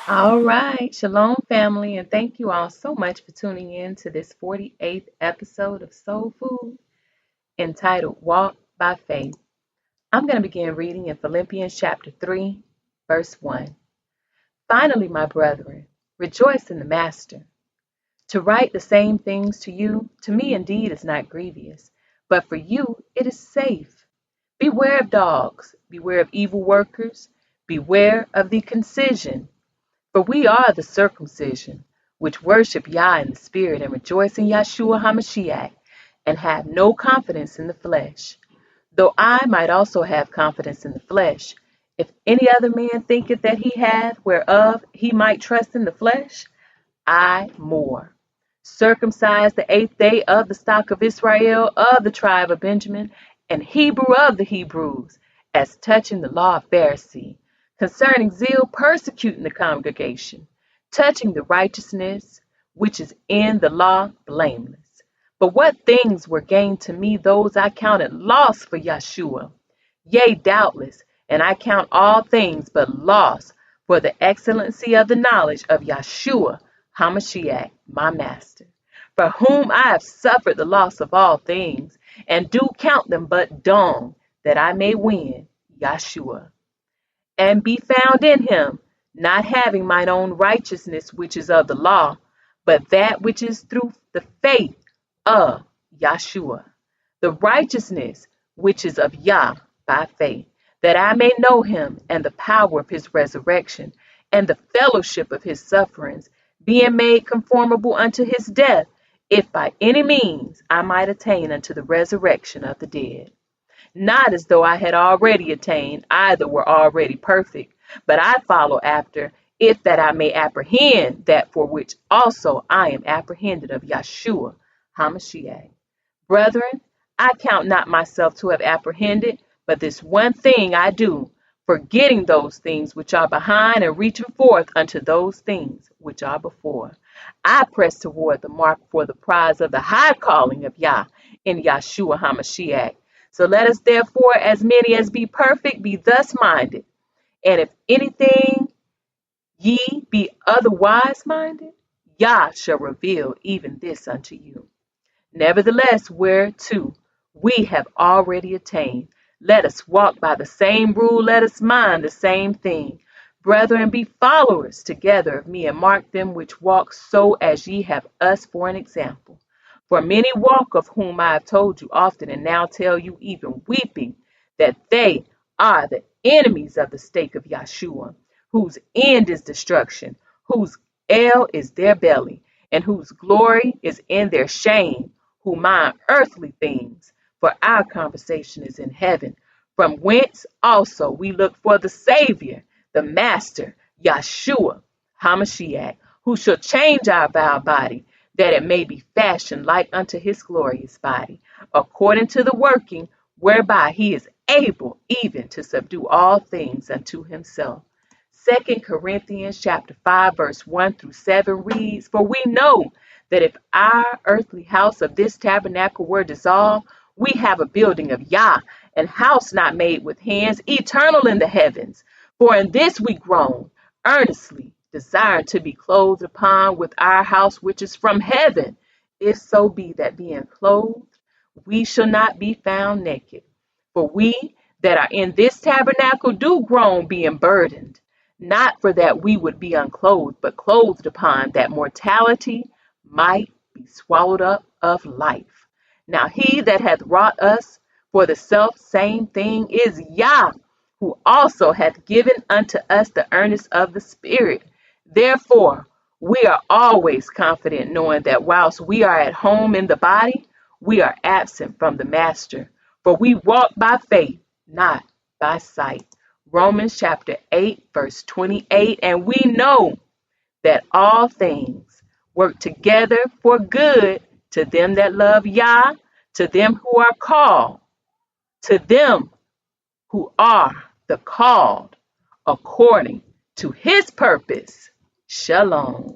All right, Shalom family, and thank you all so much for tuning in to this 48th episode of Soul Food entitled Walk by Faith. I'm going to begin reading in Philippians chapter 3, verse 1. Finally, my brethren, rejoice in the Master. To write the same things to you, to me indeed is not grievous, but for you it is safe. Beware of dogs, beware of evil workers, beware of the concision. For we are the circumcision, which worship Yah in the Spirit and rejoice in Yahshua HaMashiach, and have no confidence in the flesh. Though I might also have confidence in the flesh, if any other man thinketh that he hath whereof he might trust in the flesh, I more. Circumcised the 8th day of the stock of Israel, of the tribe of Benjamin, and Hebrew of the Hebrews, as touching the law of Pharisee, concerning zeal persecuting the congregation, touching the righteousness which is in the law blameless. But what things were gained to me, those I counted loss for Yahshua. Yea, doubtless, and I count all things but loss for the excellency of the knowledge of Yahshua HaMashiach, my master, for whom I have suffered the loss of all things, and do count them but dung, that I may win Yahshua, and be found in him, not having mine own righteousness which is of the law, but that which is through the faith of Yahshua, the righteousness which is of Yah by faith, that I may know him and the power of his resurrection, and the fellowship of his sufferings, being made conformable unto his death, if by any means I might attain unto the resurrection of the dead. Not as though I had already attained, either were already perfect, but I follow after, if that I may apprehend that for which also I am apprehended of Yahshua HaMashiach. Brethren, I count not myself to have apprehended, but this one thing I do, forgetting those things which are behind and reaching forth unto those things which are before. I press toward the mark for the prize of the high calling of Yah in Yahshua HaMashiach. So let us therefore, as many as be perfect, be thus minded. And if anything ye be otherwise minded, Yah shall reveal even this unto you. Nevertheless, whereto we have already attained, let us walk by the same rule, let us mind the same thing. Brethren, be followers together of me, and mark them which walk so as ye have us for an example. For many walk, of whom I have told you often, and now tell you even weeping, that they are the enemies of the stake of Yahshua, whose end is destruction, whose is their belly, and whose glory is in their shame, who mind earthly things, for our conversation is in heaven, from whence also we look for the Savior, the Master, Yahshua HaMashiach, who shall change our vile body, that it may be fashioned like unto his glorious body, according to the working whereby he is able even to subdue all things unto himself. 2 Corinthians chapter 5, verse 1 through 7 reads, For we know that if our earthly house of this tabernacle were dissolved, we have a building of Yah, and house not made with hands, eternal in the heavens. For in this we groan, earnestly desire to be clothed upon with our house which is from heaven, if so be that being clothed, we shall not be found naked. For we that are in this tabernacle do groan, being burdened, not for that we would be unclothed, but clothed upon, that mortality might be swallowed up of life. Now he that hath wrought us for the self same thing is Yah, who also hath given unto us the earnest of the Spirit. Therefore, we are always confident, knowing that whilst we are at home in the body, we are absent from the Master. For we walk by faith, not by sight. Romans chapter 8, verse 28. And we know that all things work together for good to them that love Yah, to them who are called, to them who are the called according to his purpose. Shalom.